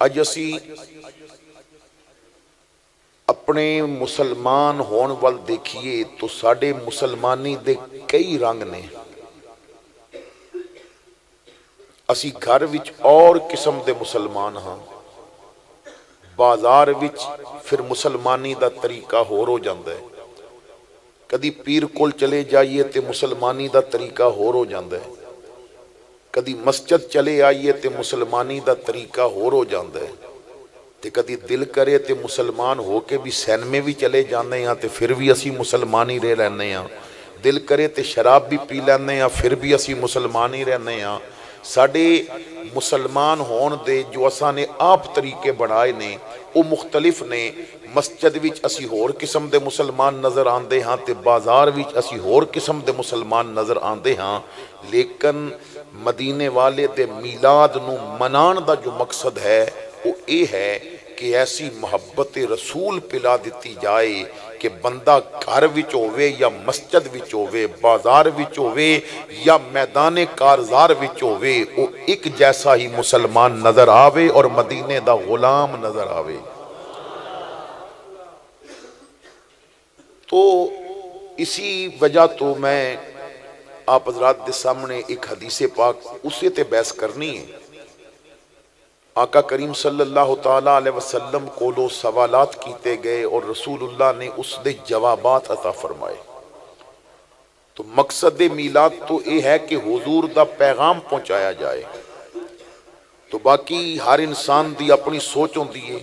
اج اسی اپنے مسلمان ہون وال دیکھیے تو ساڈے مسلمانی دے کئی رنگ نے. اسی گھر وچ اور قسم دے مسلمان ہاں، بازار وچ پھر مسلمانی دا طریقہ ہور ہو جاندا ہے. کدی پیر کول چلے جائیے تے مسلمانی دا طریقہ ہور ہو جاندا ہے، کدی مسجد چلے آئیے تے مسلمانی دا طریقہ ہور ہو جاندا ہے، تے کدی دل کرے تے مسلمان ہو کے بھی سینمے بھی چلے جاندے ہیں تے پھر بھی اسی مسلمانی رہ لیندے ہیں. دل کرے تے شراب بھی پی لیندے ہیں پھر بھی اسی مسلمانی رہنے ہیں. ساڈے مسلمان ہون دے جو اساں نے آپ طریقے بنائے نے وہ مختلف نے. مسجد وچ اسی ہور قسم دے مسلمان نظر آندے ہاں تے بازار وچ اسی ہور قسم دے مسلمان نظر آندے ہاں. لیکن مدینے والے دے میلاد نو منان دا جو مقصد ہے وہ اے ہے کہ ایسی محبت رسول پلا دیتی جائے کہ بندہ گھر وچ ہووے یا مسجد وچ ہووے، بازار وچ ہووے یا میدان کارزار وچ ہووے، وہ ایک جیسا ہی مسلمان نظر آوے اور مدینے دا غلام نظر آوے. تو اسی وجہ تو میں آپ حضرات دے سامنے ایک حدیث پاک اسے تے بحث کرنی ہے. آقا کریم صلی اللہ تعالیٰ علیہ وسلم کو لو سوالات کیتے گئے اور رسول اللہ نے اس دے جوابات عطا فرمائے. تو مقصد میلاد تو یہ ہے کہ حضور دا پیغام پہنچایا جائے. تو باقی ہر انسان دی اپنی سوچ ہوندی ہے.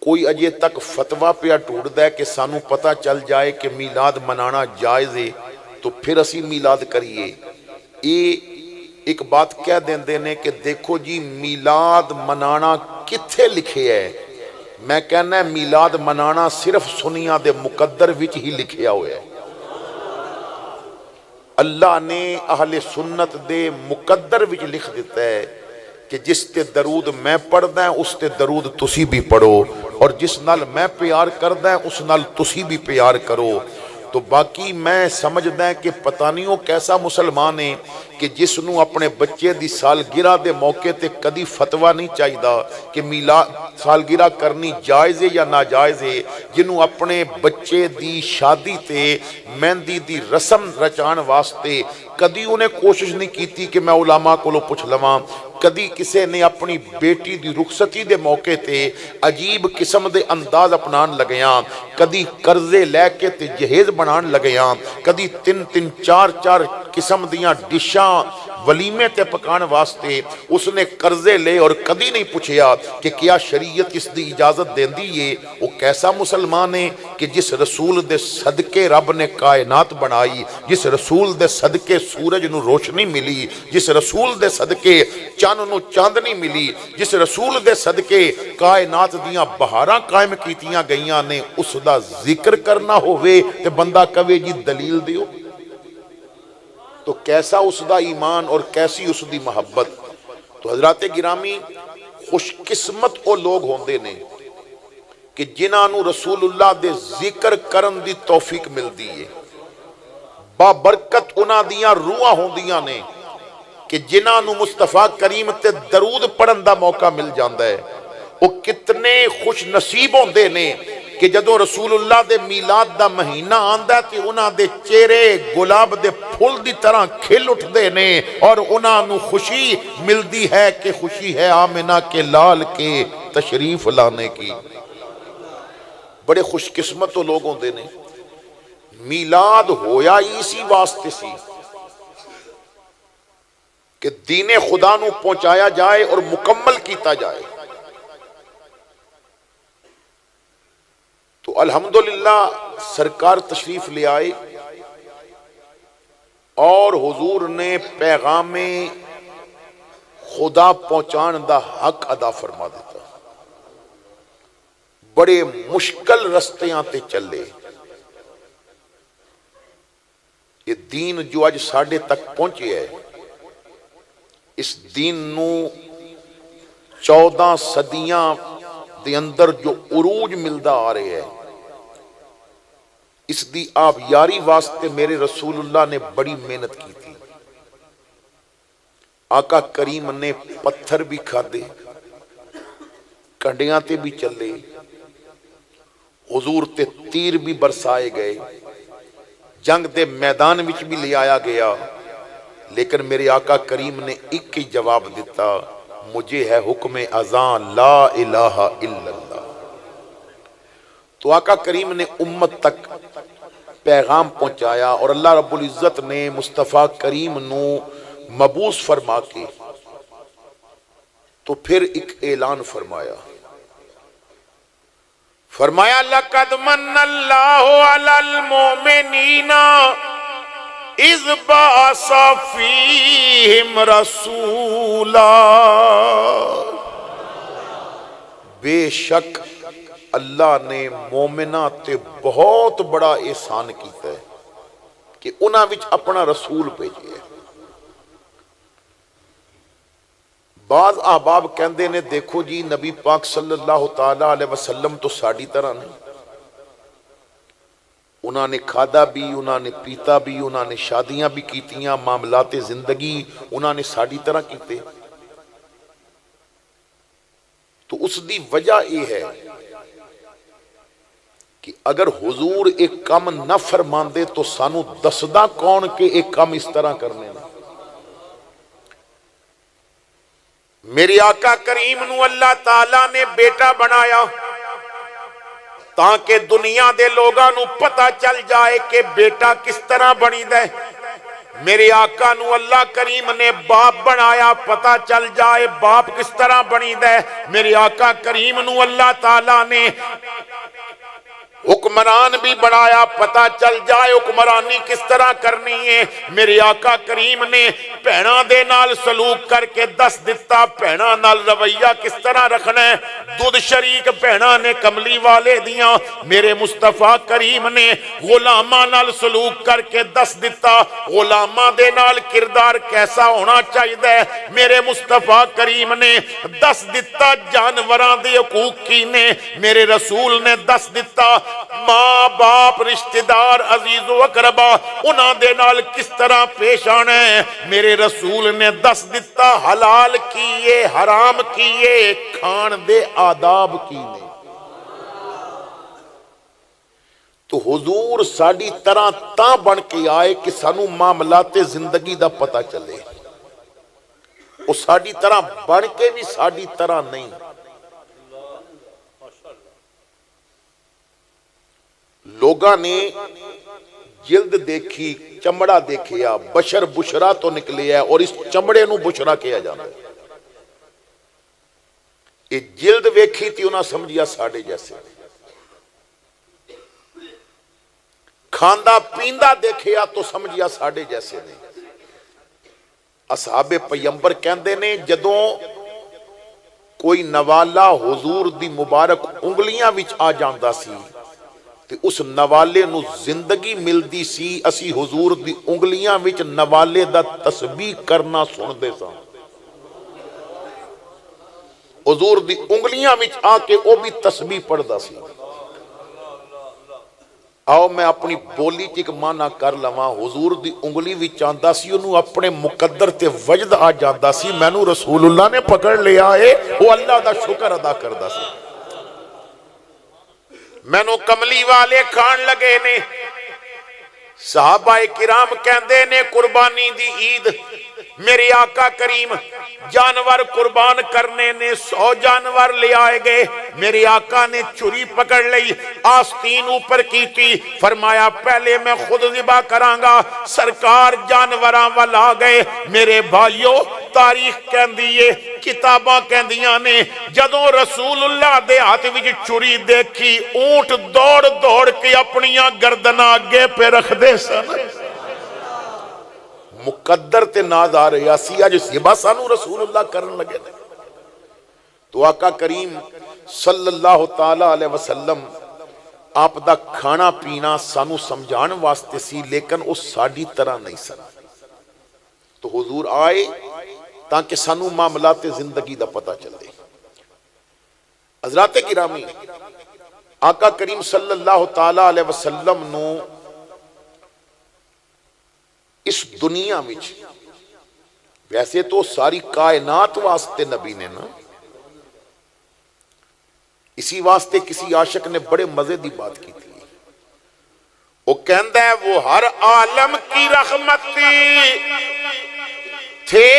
کوئی اجے تک فتویٰ پہ ڈھونڈدا ہے کہ سانو پتہ چل جائے کہ میلاد منانا جائز ہے تو پھر اسی میلاد کریے. یہ ایک بات کہہ دیندے نے کہ دیکھو جی میلاد منانا کتھے لکھے ہے. میں کہنا ہے میلاد منانا صرف سنیاں دے مقدر وچ ہی لکھیا ہویا ہے. اللہ نے اہل سنت دے مقدر وچ لکھ دیتا ہے کہ جس تے درود میں پڑھدا ہے اس تے درود تسی بھی پڑھو، اور جس نال میں پیار کردا ہے اس نال تسی بھی پیار کرو. تو باقی میں سمجھدا ہے کہ پتہ نہیں وہ کیسا مسلمان ہے کہ جس نو اپنے بچے دی سالگرہ دے موقع تے کدی فتویٰ نہیں چاہیدا کہ میلاد سالگرہ کرنی جائز ہے یا ناجائز ہے، جنوں اپنے بچے دی شادی تے مہندی دی رسم رچان واسطے کدی انہیں کوشش نہیں کیتی کہ میں علماء کو پوچھ لواں. کدی کسے نے اپنی بیٹی دی رخصتی دے موقع تے عجیب قسم دے انداز اپنان لگیاں، کدی قرضے لے کے تے جہیز بنان لگیاں، کدی تین چار قسم دیاں ڈشاں ولیمے تے پکان واسطے اس نے قرضے لے اور کدی نہیں پوچھیا کہ کیا شریعت اس دی اجازت دیندی ہے. وہ کیسا مسلمان ہے کہ جس رسول دے صدقے رب نے کائنات بنائی، جس رسول دے صدقے سورج نو روشنی ملی، جس رسول دے صدقے چاند نو چاندنی ملی، جس رسول دے صدقے کائنات دیاں بہاراں قائم کیتیاں گئیاں نے، اس دا ذکر کرنا ہوئے تے بندہ کہے جی دلیل دیو. تو کیسا اس دا ایمان اور کیسی اس دی محبت. تو حضرات گرامی خوش قسمت او لوگ ہوندے نے کہ جنہاں نو رسول اللہ دے ذکر کرن دی توفیق ملدی ہے. بابرکت انہاں دیاں روحاں ہوندیاں نے کہ جنہاں نو مصطفیٰ کریم تے درود پڑھن دا موقع مل جاندا ہے. وہ کتنے خوش نصیب ہوندے نے کہ جدو رسول اللہ دے میلاد دا مہینہ آندا تے انہاں دے چہرے گلاب دے پھول دی طرح کھل اٹھدے نے اور انہاں نو خوشی ملدی ہے کہ خوشی ہے آمنہ کے لال کے تشریف لانے کی. بڑے خوش قسمت لوگ ہوندے نے. میلاد ہویا اسی واسطے سی کہ دین خدا نو پہنچایا جائے اور مکمل کیتا جائے. تو الحمدللہ سرکار تشریف لے آئے اور حضور نے پیغام خدا پہنچان دا حق ادا فرما دیتا. بڑے مشکل رستیاں تے چلے. یہ دین جو اج ساڑھے تک پہنچے ہے، اس دین نو 14 صدیاں دے اندر جو عروج ملدا آ رہے ہے، اس دی آپ یاری واسطے میرے رسول اللہ نے بڑی محنت کی تھی. آقا کریم نے پتھر بھی کھا دے، کنڈیاں تے بھی چلے، حضور تے تیر بھی برسائے گئے، جنگ دے میدان وچ بھی لے آیا گیا، لیکن میرے آقا کریم نے ایک ہی جواب دیتا، مجھے ہے حکم اذان لا الہ الا اللہ۔ تو آقا کریم نے امت تک پیغام پہنچایا، اور اللہ رب العزت نے مصطفیٰ کریم نو مبعوث فرما کے تو پھر ایک اعلان فرمایا لَقَدْ مَنَّ اللَّهُ عَلَى الْمُؤْمِنِينَ اِذْ بَعَثَ فِيهِمْ رَسُولًا، بے شک اللہ نے مومناں تے بہت بڑا احسان کیتا ہے کہ انہاں وچ اپنا رسول بھیجے ہے۔ بعض احباب کہندے نے دیکھو جی نبی پاک صلی اللہ تعالیٰ علیہ وسلم تو ساڑی طرح نہیں، انہاں نے کھادا بھی، انہاں نے پیتا بھی، انہاں نے شادیاں بھی کیتیاں، معاملات زندگی انہاں نے ساڑی طرح کیتے۔ تو اس دی وجہ یہ ہے کہ اگر حضور ایک کام نہ فرمان دے تو سانو دسدا کون کہ ایک کام اس طرح کرنے نا۔ میرے آقا کریم نو اللہ تعالیٰ نے بیٹا بنایا تاکہ دنیا دے لوگاں نو پتہ چل جائے کہ بیٹا کس طرح بنی دے۔ میرے آقا نو اللہ کریم نے باپ بنایا، پتہ چل جائے باپ کس طرح بنی دے۔ میرے آقا کریم نو اللہ تعالیٰ نے حکمران بھی بنایا، پتہ چل جائے حکمرانی کس طرح کرنی ہے۔ میرے آقا کریم نے بھیناں دے نال سلوک کر کے دس دتا بھیناں نال رویہ کس طرح رکھنا ہے۔ دودھ شریک بھیناں نے کملی والے دیاں، میرے مصطفیٰ کریم نے غلاماں نال سلوک کر کے دس دتا غلاماں دے نال کردار کیسا ہونا چاہیے۔ میرے مصطفیٰ کریم نے دس دتا جانوراں دے حقوق کی نے، میرے رسول نے دس دتا ماں باپ رشتہ دار عزیز و اقربا انہاں دے نال کس طرح پیش آنا ہے۔ میرے رسول نے دس دتا حلال کیے حرام کیے کھان دے آداب کینے۔ تو حضور ساڑی طرح تاں بن کے آئے کہ سانو معاملات زندگی دا پتہ چلے، وہ ساڑی طرح بن کے بھی ساڑی طرح نہیں۔ لوگاں نے جلد دیکھی، چمڑا دیکھیا، بشر بشرا تو نکلے ہے اور اس چمڑے نو بشرا کیا جانا ہے۔ یہ جلد ویکھی تھی انہاں سمجھیا ساڑے جیسے، کھاندہ پیندہ دیکھیا تو سمجھیا ساڑے جیسے نہیں۔ اصحاب پیمبر کہندے نے جدوں کوئی نوالا حضور دی مبارک انگلیاں وچ آ جاندہ سی تے اس نوالے نو زندگی ملدی سی، اسی حضور دی انگلیاں وچ نوالے دا تسبیح کرنا سن دے سا۔ حضور دی انگلیاں وچ آ کے او بھی تسبیح پڑھ دا سی۔ آؤ میں اپنی بولی چک مانا کر لواں، حضور دی انگلی وچ آندہ سی انہوں اپنے مقدر تے وجد آ جاندہ سی، میں نو رسول اللہ نے پکڑ لیا ہے، وہ اللہ دا شکر ادا کردہ سی۔ میں نو کملی والے کھان لگے نے، صحابہ کرام کہندے نے قربانی دی عید میرے آقا کریم جانور قربان کرنے نے 100 جانور لے آئے گئے، میرے آقا نے چھری پکڑ لئی، آستین اوپر کی تھی، فرمایا پہلے میں خود ذبح کرانگا، سرکار جانوراں والا گئے۔ میرے بھائیو تاریخ کہندیے کتاباں کہندیاں نے جدوں رسول اللہ دے ہاتھ وچ چھری دیکھی اونٹ دوڑ دوڑ کے اپنیاں گردناں آگے پہ رکھ دے سن۔ مقدر تے ناز آ رہے اسی آج سبا سانو رسول اللہ کرن لگے دے۔ تو آقا کریم صلی اللہ تعالیٰ علیہ وسلم آپ دا کھانا پینا سانو سمجھان واسطے سی، لیکن اس ساڑی طرح نہیں سن۔ تو حضور آئے تاکہ سانو معاملات زندگی دا پتہ چلے۔ حضرات گرامی آقا کریم صلی اللہ تعالیٰ علیہ وسلم نو اس دنیا میں ویسے تو ساری کائنات واسطے نبی نے نا، اسی واسطے کسی عاشق نے بڑے مزے دی بات کی تھی، وہ کہندا ہے وہ ہر عالم کی رحمت تھے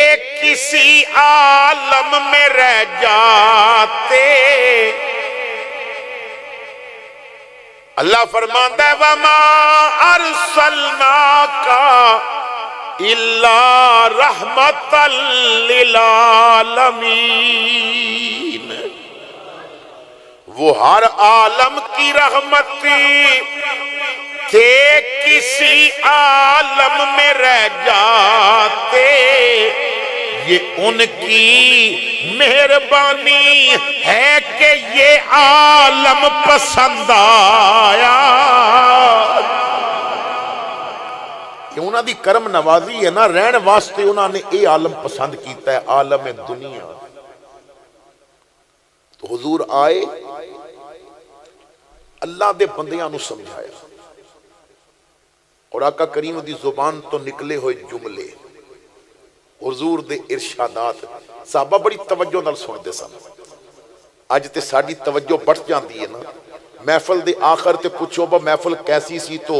کسی عالم میں رہ جاتے۔ اللہ فرماتا ہے وَمَا أَرْسَلْنَاكَ إِلَّا رَحْمَةً لِلْعَالَمِينَ، وہ ہر عالم کی رحمت تھے کسی عالم میں رہ جاتے، یہ ان کی مہربانی ہے کہ یہ عالم پسند آیا، کہ انہاں دی کرم نوازی ہے نا، رہن واسطے انہاں نے اے عالم پسند کیتا ہے، عالم دنیا۔ تو حضور آئے، اللہ دے بندیاں نو سمجھایا، اور آقا کریم دی زبان تو نکلے ہوئے جملے، حضور دے ارشادات صحابہ بڑی توجہ نال سن دے سن۔ اج تے ساڈی توجہ بڑھ جاندی ہے نا، محفل دے آخر تے پوچھو با محفل کیسی سی تو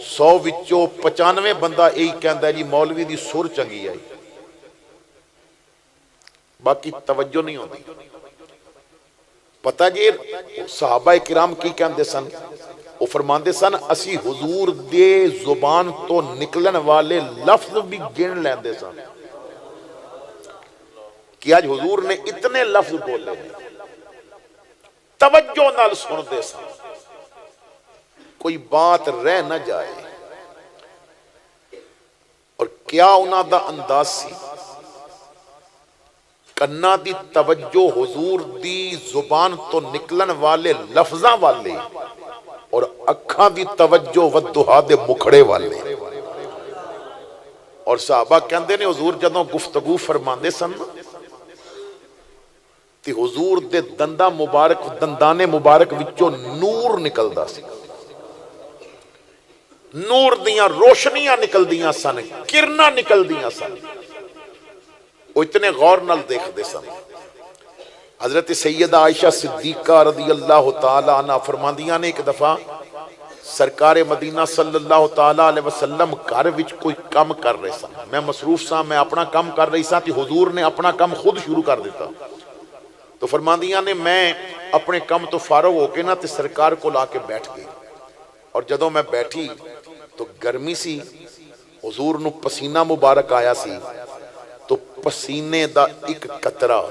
100 وچوں 95 بندہ یہی کہندا ہے جی مولوی دی سر چنگی آئی، باقی توجہ نہیں ہوندی۔ پتہ جی صحابہ کرام کی کہندے سن، وہ فرماندے سن اسی حضور دے زبان تو نکلن والے لفظ بھی گن لیندے سن، کہ آج حضور نے اتنے لفظ بولے ہیں، توجہ نال سن دے سن، کوئی بات رہ نہ جائے۔ اور کیا انہاں دا انداز سی، کنا دی توجہ حضور دی زبان تو نکلن والے لفظاں والے، اور اکھاں دی توجہ ودہا دے مکھڑے والے۔ اور صحابہ کہندے نے حضور جدوں گفتگو فرماندے سن تے حضور دے دندانے مبارک وچوں نور نکلدا سی، نور دیاں روشنیاں نکل دیاں سن، کرناں نکل دیاں سن، وہ اتنے غور نال دیکھ دے سن۔ حضرت سیدہ عائشہ صدیقہ رضی اللہ تعالی عنہ فرماندیاں نے ایک دفعہ سرکار مدینہ صلی اللہ تعالی علیہ وسلم گھر وچ کوئی کام کر رہے سن، میں مصروف سا، میں اپنا کام کر رہی سا تے حضور نے اپنا کام خود شروع کر دیتا۔ تو فرماندیاں نے میں اپنے کام تو فارغ ہو کے نا تے سرکار کو لا کے بیٹھ گئی، اور جدوں میں بیٹھی تو گرمی سی، حضور نو پسینہ مبارک آیا سی، تو پسینے دا ایک قطرہ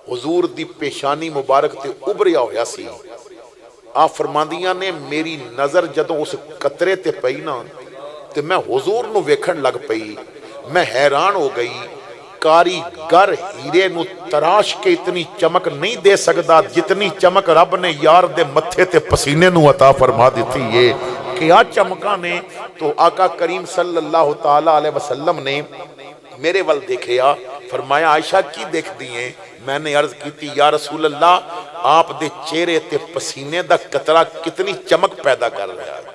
حضور دی پیشانی مبارک تے ابھریا ہویا سی۔ آپ فرماندیاں نے میری نظر جدوں اس قطرے تے پئی نا تے میں حضور نو ویکھن لگ پئی، میں حیران ہو گئی، کاریگر ہیرے نو تراش کے اتنی چمک نہیں دے سکدا جتنی چمک رب نے یار دے متھے تے پسینے نو عطا فرما دیتی ہے۔ کیا چمکاں نے؟ تو آقا کریم صلی اللہ تعالی علیہ وسلم نے میرے ول دیکھیا، فرمایا عائشہ کی دیکھ دیئے؟ میں نے عرض کی تھی یا رسول اللہ آپ دے چہرے تے پسینے دا قطرہ کتنی چمک پیدا کر رہا ہے۔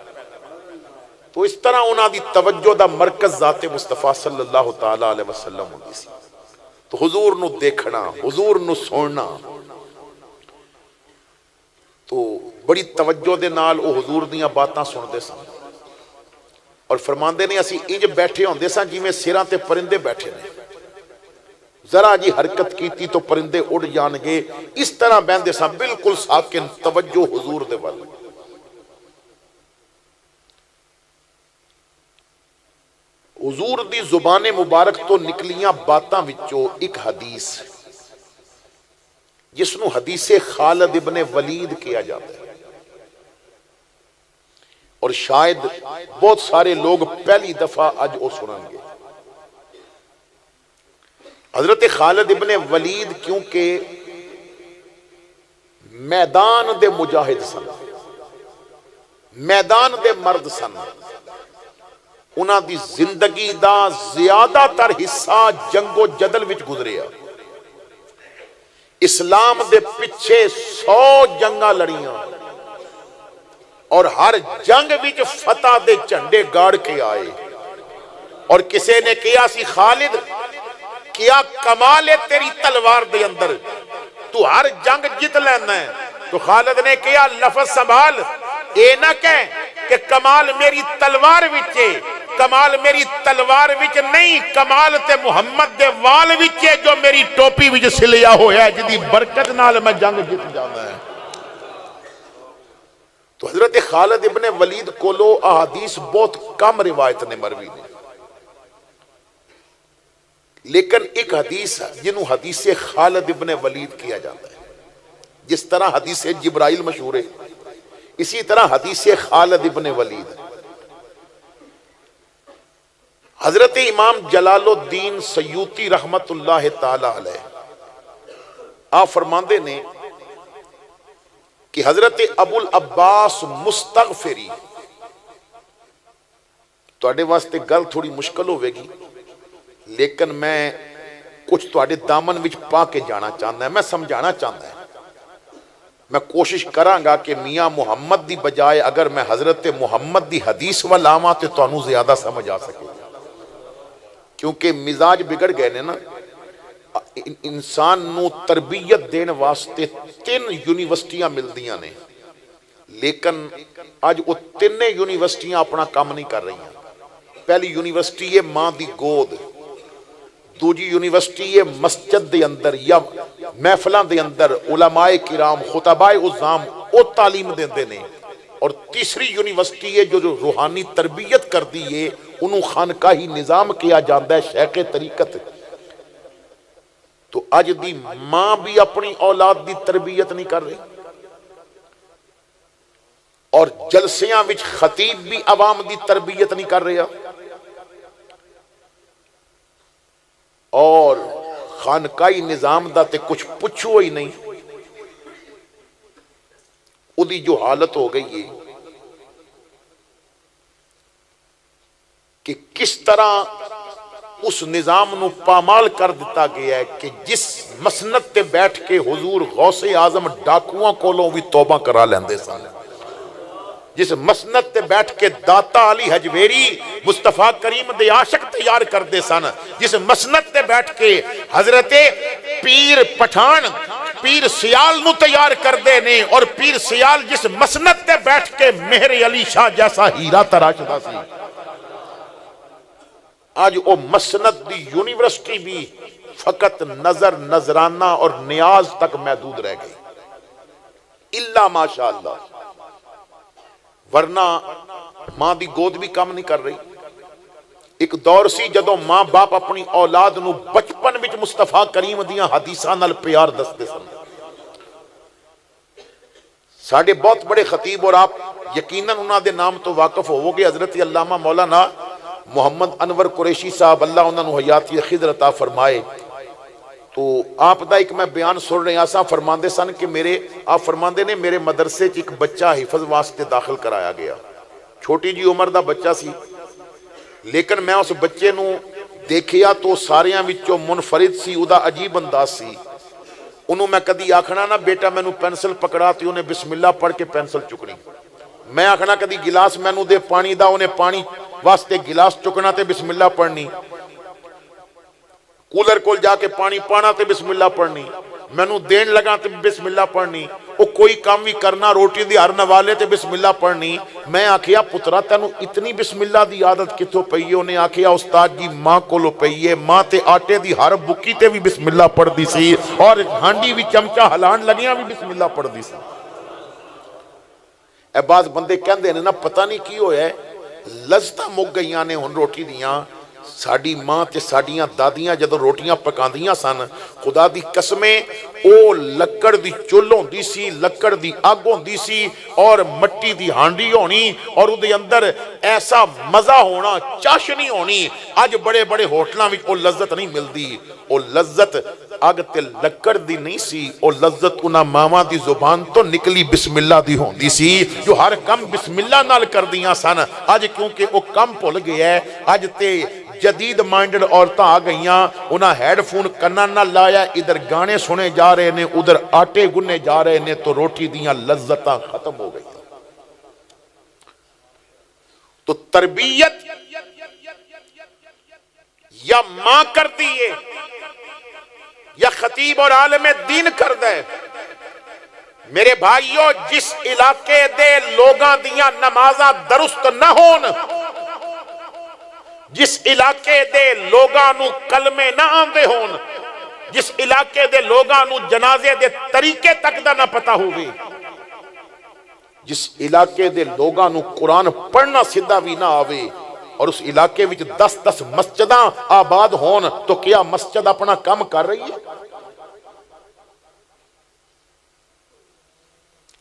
تو اس طرح انہاں دی توجہ دا مرکز ذات مصطفیٰ صلی اللہ تعالی علیہ وسلم ہوندی سی۔ تو حضور نو دیکھنا، حضور نو سننا، تو بڑی توجہ دے نال او حضور دیاں باتاں سن دے سن، اور فرماندے نے اسی انج بیٹھے ہوندے سن جویں سراں تے پرندے بیٹھے نے، ذرا جی حرکت کیتی تو پرندے اڑ جان گے، اس طرح بیندے سن بالکل ساکن، توجہ حضور دے ول۔ حضور دی زبان مبارک تو نکلیاں باتاں وچوں ایک حدیث جس نو حدیث خالد ابن ولید کیا جاتا ہے، اور شاید بہت سارے لوگ پہلی دفعہ آج او سنیں گے۔ حضرت خالد ابن ولید کیونکہ میدان دے مجاہد سن، میدان دے مرد سن، انہاں دی زندگی دا زیادہ تر حصہ جنگ و جدل وچ گزریا، اسلام دے پچھے 100 جنگاں لڑیاں، اور ہر جنگ وچ فتح دے جھنڈے گاڑ کے آئے۔ اور کسے نے کیا سی خالد کیا کمال ہے تیری تلوار دے اندر، تو ہر جنگ جیت لینا ہے، تو خالد نے کیا لفظ سنبھال، اے نہ کہہ کہ کمال میری تلوار وچے، کمال میری تلوار وچ نہیں، کمال تے محمد دے وال وچے جو میری ٹوپی وچ سلیا ہویا ہے، جدی برکت نال میں جنگ جیت جانا ہے۔ تو حضرت خالد ابن ولید کولو احادیث بہت کم روایت نے مروی نے، لیکن ایک حدیث جنہوں حدیث خالد ابن ولید کیا جاتا ہے، جس طرح حدیث جبرائیل مشہور ہے اسی طرح حدیث خالد ابن ولید۔ حضرت امام جلال الدین سیوطی رحمت اللہ تعالی علیہ آپ فرماندے نے کہ حضرت ابو العباس مستغفری، تواڈے واسطے گل تھوڑی مشکل ہوئے گی لیکن میں کچھ تواڈے دامن وچ پا کے جانا چاہتا ہے، میں سمجھانا چاہتا ہے، میں کوشش کرانگا کہ میاں محمد دی بجائے اگر میں حضرت محمد دی حدیث والاواں تے تانوں زیادہ سمجھ آ سکے، کیونکہ مزاج بگڑ گئے نے نا۔ انسان نو تربیت دین واسطے 3 یونیورسٹیاں ملدیاں نے، لیکن آج وہ 3 یونیورسٹیاں اپنا کام نہیں کر رہی ہیں۔ پہلی یونیورسٹی ہے ماں دی گود، دوجی یونیورسٹی ہے مسجد دے اندر یا محفلاں دے اندر علماء کرام خطباء عظام او تعلیم دیندے نے، اور تیسری یونیورسٹی ہے جو روحانی تربیت کر دی ہے انہوں خانقاہی نظام کیا جاندہ ہے شیخ طریقت۔ تو آج دی ماں بھی اپنی اولاد دی تربیت نہیں کر رہی، اور جلسیاں وچ خطیب بھی عوام دی تربیت نہیں کر رہا، اور خانقاہی نظام دا تے کچھ پچھو ہی نہیں۔ ادھی جو حالت ہو گئی ہے کہ کس طرح اس نظام نو پامال کر دیتا گیا ہے کہ جس مسند تے بیٹھ کے حضور غوث اعظم ڈاکواں کولوں بھی توبہ کرا لیندے سن، جس مسند تے بیٹھ کے داتا علی حجویری مصطفیٰ کریم دے عاشق تیار کر دے سن، جس مسند تے بیٹھ کے حضرت پیر پٹھان پیر سیال نو تیار کر دے نے، اور پیر سیال جس مسند تے بیٹھ کے مہر علی شاہ جیسا ہیرا تراشدا سی، آج وہ مسند دی یونیورسٹی بھی فقط نظر نظرانہ اور نیاز تک محدود رہ گئی، الا ماشاءاللہ، ورنہ ماں دی گود بھی کام نہیں کر رہی۔ ایک دور سی جدوں ماں باپ اپنی اولاد نو بچپن وچ مصطفیٰ کریم دیاں حدیثاں نال پیار دستے سن۔ ساڈے بہت بڑے خطیب، اور آپ یقیناً انہاں دے نام تو واقف ہوو گے، حضرت علامہ مولانا محمد انور قریشی صاحب اللہ انہاں نو حیاتی خضر عطا فرمائے، تو آپ دا ایک میں بیان سن رہے آسا فرماندے سن کہ آپ فرماندے نے میرے مدرسے چ ایک بچہ حفظ واسطے داخل کرایا گیا، چھوٹی جی عمر دا بچہ سی، لیکن میں اس بچے نو دیکھیا تو ساریاں وچوں منفرد سی، او دا عجیب انداز سی، انہوں میں کدی آکھنا نا بیٹا میں نو پینسل پکڑا تے انہیں بسم اللہ پڑھ کے پینسل چکنی، میں آکھنا کدی گلاس میں نو دے پانی دا انہیں پانی واسطے گلاس چکنا تے بسم اللہ پڑھنی، کولر کول جا کے پانی پانا تے بسم اللہ پڑھنی، میں نو دین لگا تے بسم اللہ پڑھنی، او کوئی کام بھی کرنا روٹی دی ہر نوالے تے بسم اللہ پڑھنی۔ میں آکھیا پترا تینو اتنی بسم اللہ دی عادت کتوں پئی ہے؟ انہیں آکھیا استاد جی ماں کولو پئی ہے، ماں تے آٹے دی ہر بکی تے بھی بسم اللہ پڑھ دی سی، اور ہانڈی بھی چمچہ ہلان لگیاں بھی بسم اللہ پڑھ دی سی۔ اے بعض بندے کہندے نے نا پتہ نہیں کی ہویا ہے، لذتاں مک گئیاں نے ہن روٹی دیاں۔ ساڑی ماں تے ساڑیاں دادیاں جدو روٹیاں پکاندیاں سن، خدا دی قسمیں او لکڑ دی چل ہوندی سی، لکڑ دی آگ ہوندی سی، اور مٹی دی ہانڈی ہونی، اور او دے اندر ایسا مزہ ہونا، چاشنی ہونی۔ آج بڑے بڑے ہوٹلاں وچ او لذت نہیں ملدی، او لذت آگ تے لکڑ دی نہیں سی، او لذت انہاں ماواں دی زبان تو نکلی بسم اللہ دی ہوندی سی، جو ہر کم بسم اللہ نال کر دیاں سن۔ آج کیونکہ او کم بھول گیا ہے، آج تے جدید مائنڈڈ عورتاں آ گئیاں، انہاں ہیڈ فون کنان نہ لایا، ادھر گانے سنے جا رہے نے، ادھر آٹے گنے جا رہے نے، تو روٹی دیاں لذتاں ختم ہو گئی۔ تو تربیت یا ماں کرتی ہے یا خطیب اور عالم دین کر دے، میرے بھائیو، جس علاقے دے لوگاں دیاں نمازاں درست نہ ہون، جس علاقے دے لوگاں نو کلمے نہ آندے ہون، جس علاقے دے لوگاں نو جنازے دے طریقے تک دا نہ پتہ ہوئے، جس علاقے دے لوگاں نو قرآن پڑھنا سدھا بھی نہ آوے، اور اس علاقے وچ 10 مسجداں آباد ہون، تو کیا مسجد اپنا کام کر رہی ہے؟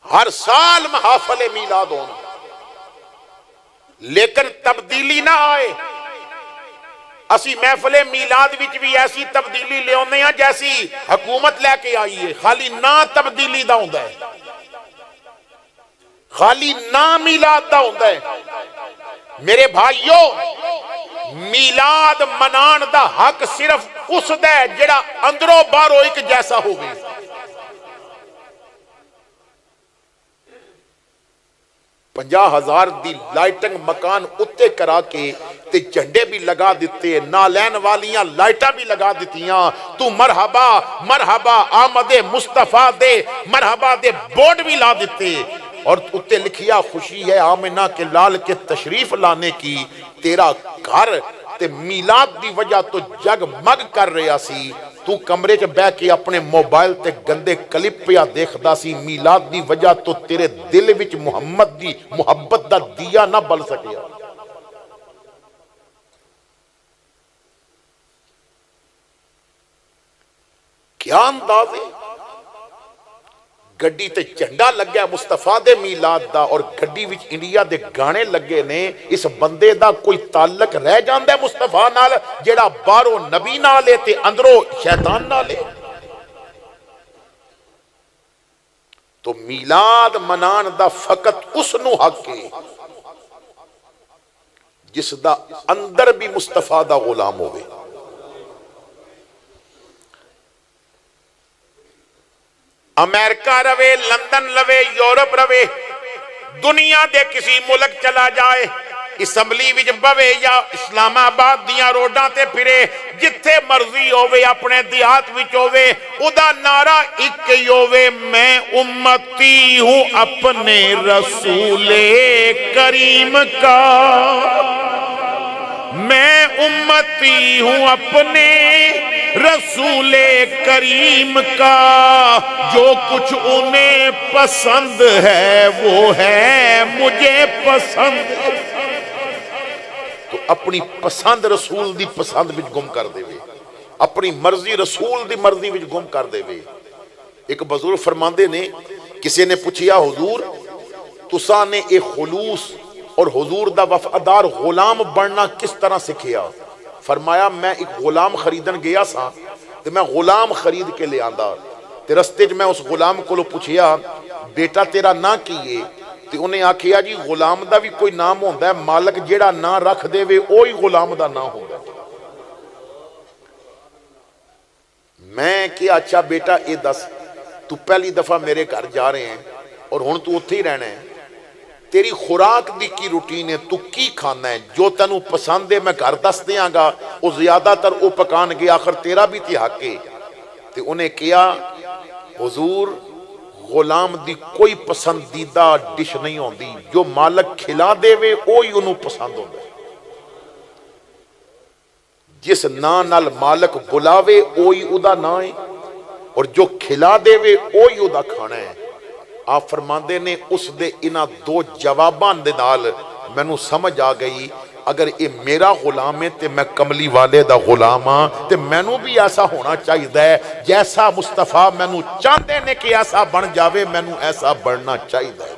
ہر سال محافل میلاد ہون، لیکن تبدیلی نہ آئے۔ اسی محفل میلاد وچ بھی ایسی تبدیلی لے آنے ہیں جیسی حکومت لے کے آئی ہے، خالی نہ تبدیلی دا ہوندا ہے، خالی نہ میلاد دا ہوندا ہے۔ میرے بھائیو، میلاد منان دا حق صرف اس دا ہے جڑا اندروں باہروں ایک جیسا ہوگی۔ 50,000 دی لائٹنگ مکان اتے کرا کے تے جھنڈے بھی لگا دیتے، نالین والیاں لائٹاں بھی لگا دیتیاں، تو مرحبا مرحبا آمد مصطفیٰ دے مرحبا دے بورڈ بھی لا دیتے، اور اتے لکھیا خوشی ہے آمنہ کے لال کے تشریف لانے کی، تیرا گھر تے میلاد دی وجہ تو جگ مگ کر رہا سی، تو کمرے چ بہ کے اپنے موبائل تے گندے کلپ پیا دیکھدا سی، میلاد دی وجہ تو تیرے دل وچ محمد دی محبت دا دیا نہ بل سکیا۔ کیا انداز ہے؟ گڈی تے جھنڈا لگیا مصطفیٰ دے میلاد دا، اور گڈی وچ انڈیا دے گانے لگے نے، اس بندے دا کوئی تعلق رہ جاندا ہے مصطفیٰ نال جیڑا باہروں نبی نہ لے تے اندروں شیطان نہ لے؟ تو میلاد منان دا فقط اس نو حق ہے جس دا اندر بھی مصطفیٰ دا غلام ہوئے۔ امریکہ روے، لندن روے، یورپ روے، دنیا دے کسی ملک چلا جائے، اسمبلی وچ بوے یا اسلام آباد دیاں روڈاں تے پھرے، جتھے مرضی ہووے، اپنے دیہات وچ ہووے، ادا نعرہ ایک ہی ہووے، میں امتی ہوں اپنے رسول کریم کا، میں امتی ہوں اپنے رسول کریم کا، جو کچھ انہیں پسند ہے وہ ہے مجھے پسند۔ تو اپنی پسند رسول دی پسند وچ گم کر دے وے، اپنی مرضی رسول دی مرضی وچ گم کر دے وے۔ ایک بزرگ فرماندے نے، کسی نے پوچھیا حضور تساں نے اے خلوص اور حضور دا وفادار غلام بننا کس طرح سکھیا؟ فرمایا میں ایک غلام خریدن گیا سا تے میں غلام خرید کے لے آندا، تے رستے میں اس غلام کو پوچھیا بیٹا تیرا نا کیے؟ تے انہیں آکھیا جی غلام دا بھی کوئی نام ہوندا ہے، مالک جیڑا نا رکھ دے وے اوہی غلام دا نا ہوندا ہے۔ میں کہ اچھا بیٹا اے دس تو پہلی دفعہ میرے گھر جا رہے ہیں اور ہن تو اتھے ہی رہنا ہے، تیری خوراک دی کی روٹین ہے، تو کی کھانا ہے، جو تینوں پسند ہے میں گھر دس دیاں گا، وہ زیادہ تر او پکان گے، آخر تیرا بھی تے حق ہے۔ تے انہیں کیا حضور غلام دی کوئی پسندیدہ ڈش نہیں ہوندی، جو مالک کھلا دے وے اوہی انہوں پسند ہوندا ہے، جس نا نال مالک بلاوے اوہی ادا نا ہے، اور جو کھلا دے وے اوہی ادا کھانا ہے۔ آپ فرماندے نے اس دے انہاں دو جوابان دے نال مینوں سمجھ آ گئی، اگر یہ میرا غلام ہے تے میں کملی والے دا غلام ہاں، تے مینوں بھی ایسا ہونا چاہیے ہے جیسا مصطفیٰ مینوں چاہتے نے کہ ایسا بن جاوے، مینوں ایسا بننا چاہیے ہے۔